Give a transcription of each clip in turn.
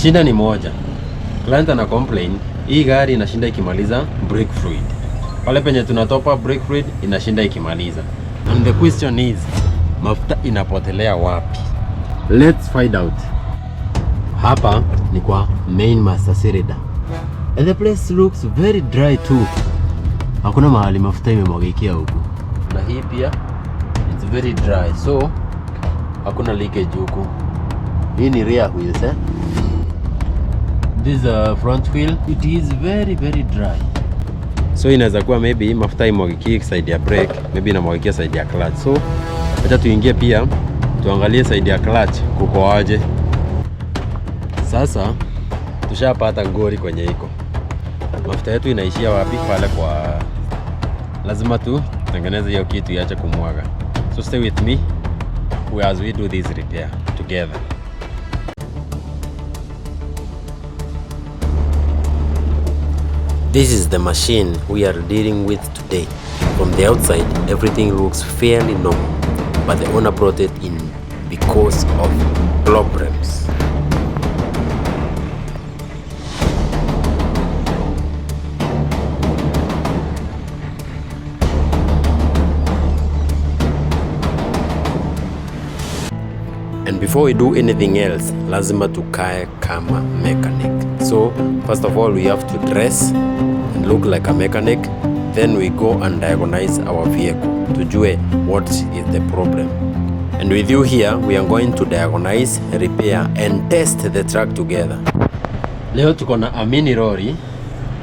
Shida ni moja. Client ana complain hii gari inashinda ikimaliza brake fluid. Pale penye tuna top up brake fluid inashinda ikimaliza. And the question is, mafuta inapotelea wapi? Let's find out. Hapa ni kwa main master cylinder. And the place looks very dry too. Hakuna mahali mafuta imemwagikia huku. Na hii pia it's very dry, so hakuna leakage huku. Hii ni rear wheels This front wheel, it is very dry. So inaweza kuwa maybe mafuta imwagikie side ya brake, maybe inamwagikia side ya clutch. So acha tuingie pia tuangalie side ya clutch kuko aje. Sasa tushapata ngori kwenye iko. Mafuta yetu inaishia wapi? Pale kwa lazima tu tengeneze hiyo kitu iache kumwaga. So stay with me as we do this repair together. This is the machine we are dealing with today. From the outside, everything looks fairly normal, but the owner brought it in because of problems. And before we do anything else, lazima tukae kama mechanic. So first of all, we have to dress and look like a mechanic. Then we go and diagnose our vehicle tujue what is the problem. And with you here, we are going to diagnose, repair and test the truck together. Leo tuko na a mini lorry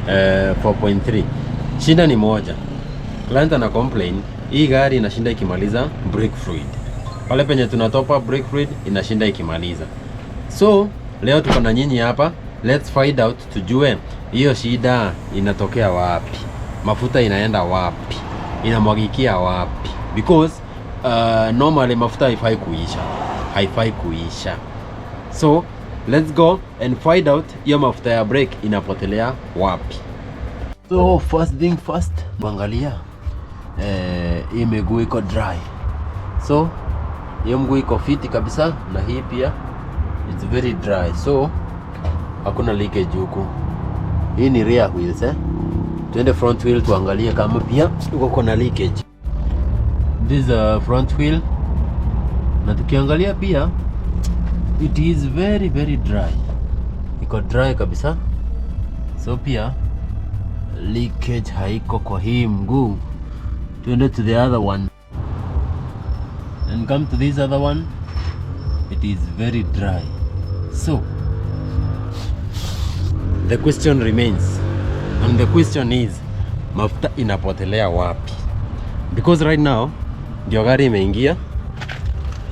4.3. Shida ni moja. Client ana complain hii gari inashinda ikimaliza brake fluid. Pale penye tuna top up brake fluid inashinda ikimaliza. So leo tuko na nyinyi hapa, let's find out tujue hiyo shida inatokea wapi, mafuta inaenda wapi, inamwagikia wapi, because normally mafuta haifai kuisha. So let's go and find out hiyo mafuta ya brake inapotelea wapi. So first thing first, angalia hii miguu iko dry. So hiyo mguu iko fiti kabisa, na hii pia it's very dry, so hakuna leakage huku. Hii ni rear wheels Tuende front wheel tuangalie kama pia uko na leakage. This front wheel, na tukiangalia pia it is very dry, iko dry kabisa, so pia leakage haiko kwa hii mguu. Tuende to the other one and come to this other one, it is very dry. So the question remains, and the question is, mafuta inapotelea wapi? Because right now ndio gari imeingia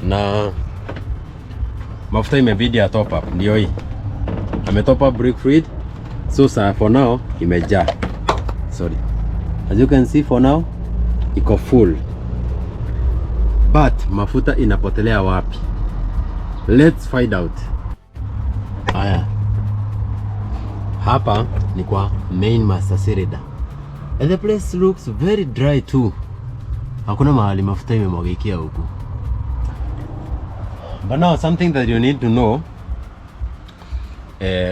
na mafuta imebidi ya top up. Ndio hii ame top up brake fluid, so for now imejaa. Sorry, as you can see for now iko full, but mafuta inapotelea wapi? Let's find out. Haya, hapa ni kwa main master cylinder, and the place looks very dry too. Hakuna mahali mafuta imemwagikia huku. But now something that you need to know,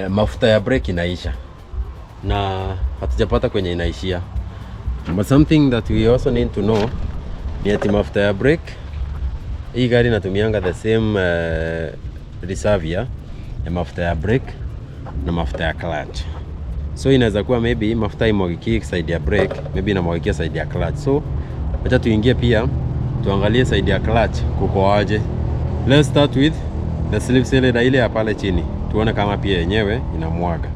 mafuta ya brake inaisha na hatujapata kwenye inaishia. But something that we also need to know ni ati mafuta ya brake, hii gari inatumianga the same reservoir ya mafuta ya brake na mafuta ya clutch. So inaweza kuwa maybe mafuta imwagikie side ya brake, maybe inamwagikia side ya clutch. So acha tuingie pia tuangalie side ya clutch kuko aje. Let's start with the slip cylinder ile ya pale chini, tuone kama pia yenyewe inamwaga.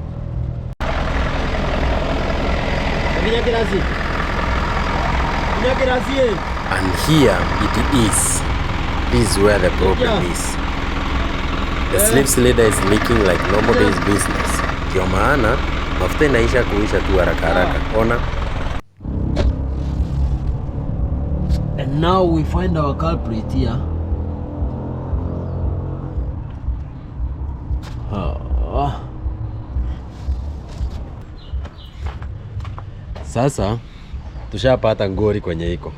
And here it is. This is where the problem is. The slip cylinder is leaking like nobody's business. Ndio maana mafuta inaisha kuisha tu haraka. Ona. And now we find our culprit here. Sasa tushapata ngori kwenye iko.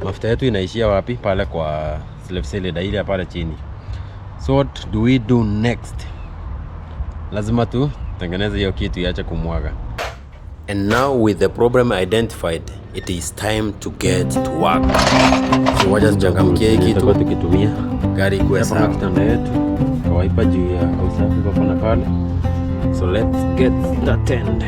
Mafuta yetu inaishia wapi? Pale kwa slip cylinder ile pale chini. So what do we do next? lazima tu tengeneze hiyo kitu iache kumwaga. And now with the problem identified, it is time to get to work. So wacha tuchangamkie hiki kitu tukitumia gari kwa sawa kitanda yetu kawaipa juu ya usafi kwa pana pale. So let's get started.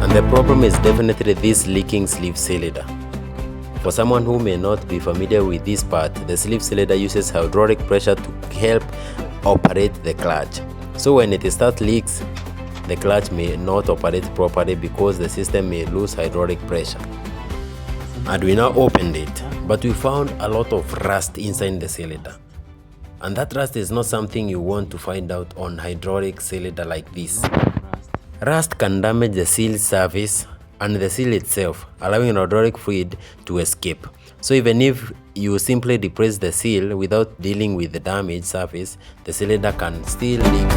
And the problem is definitely this leaking sleeve cylinder. For someone who may not be familiar with this part, the sleeve cylinder uses hydraulic pressure to help operate the clutch. So when it starts leaks, the clutch may not operate properly because the system may lose hydraulic pressure. And we now opened it, but we found a lot of rust inside the cylinder. And that rust is not something you want to find out on hydraulic cylinder like this. Rust can damage the seal surface and the seal itself, allowing hydraulic fluid to escape. So even if you simply depress the seal without dealing with the damaged surface, the cylinder can still leak.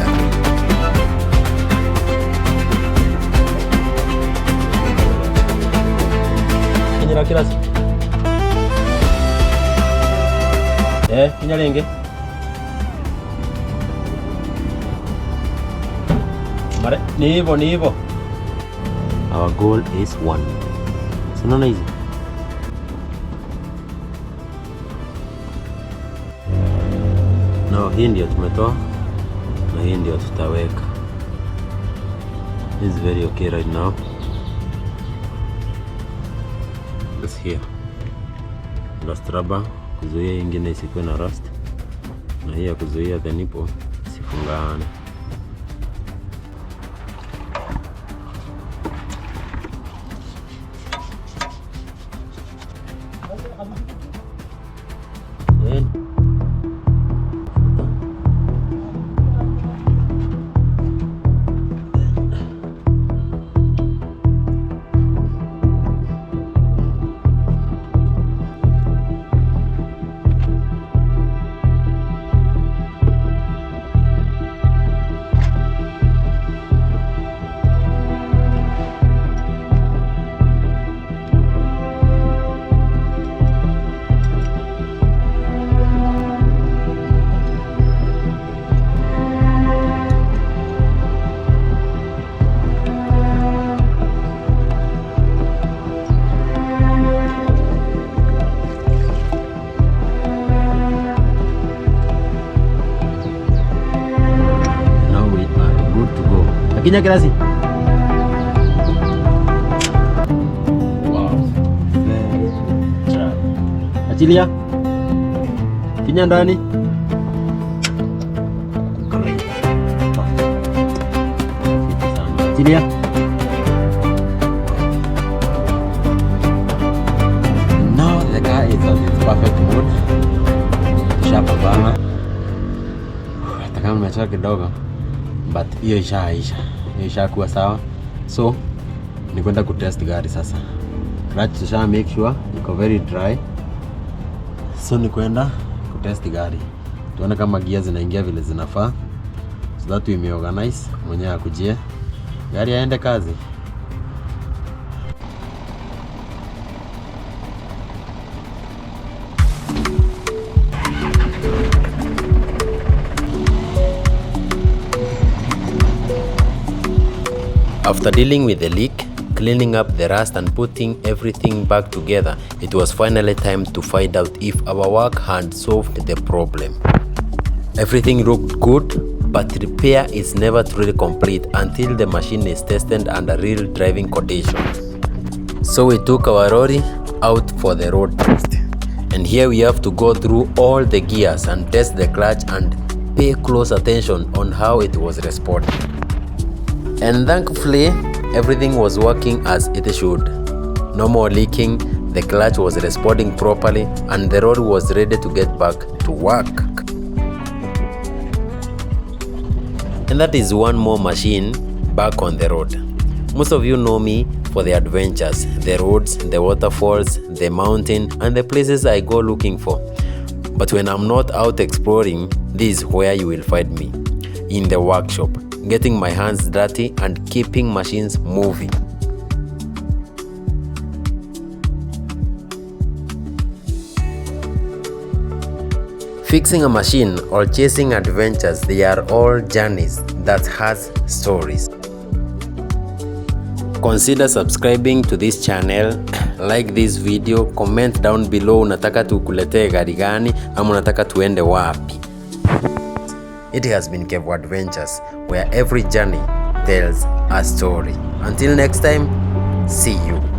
Our goal is 1. So no easy. Now hii ndio tumetoa na hii ndio tutaweka. It's very okay right now. This here. Rust rubber kuzuia ingine isikuwe na rust. Na hii ya kuzuia the nipple isifungane. Kinya kirasi. Wow. Achilia. Kinya ndani. Achilia. Now the car is on its perfect mode. Shapa bana. Hata kama nimechoka kidogo. But hiyo ishakuwa sawa. So ni kwenda kutest gari sasa. Clutch tusha make sure iko very dry. So ni kwenda kutest gari. Tuone kama gear zinaingia vile zinafaa. So that we may organize mwenyewe akujie. Gari aende kazi. After dealing with the leak, cleaning up the rust and putting everything back together, it was finally time to find out if our work had solved the problem. Everything looked good, but repair is never truly complete until the machine is tested under real driving conditions. So we took our lorry out for the road test. And here we have to go through all the gears and test the clutch and pay close attention on how it was responding. And thankfully, everything was working as it should. No more leaking, the clutch was responding properly, and the road was ready to get back to work. And that is one more machine back on the road. Most of you know me for the adventures, the roads, the waterfalls, the mountain, and the places I go looking for. But when I'm not out exploring, this is where you will find me, in the workshop, getting my hands dirty and keeping machines moving. Fixing a machine or chasing adventures, they are all journeys that has stories. Consider subscribing to this channel, like this video, comment down below unataka tukuletee gari gani ama unataka tuende wapi. It has been Kevo Adventures, where every journey tells a story. Until next time, see you.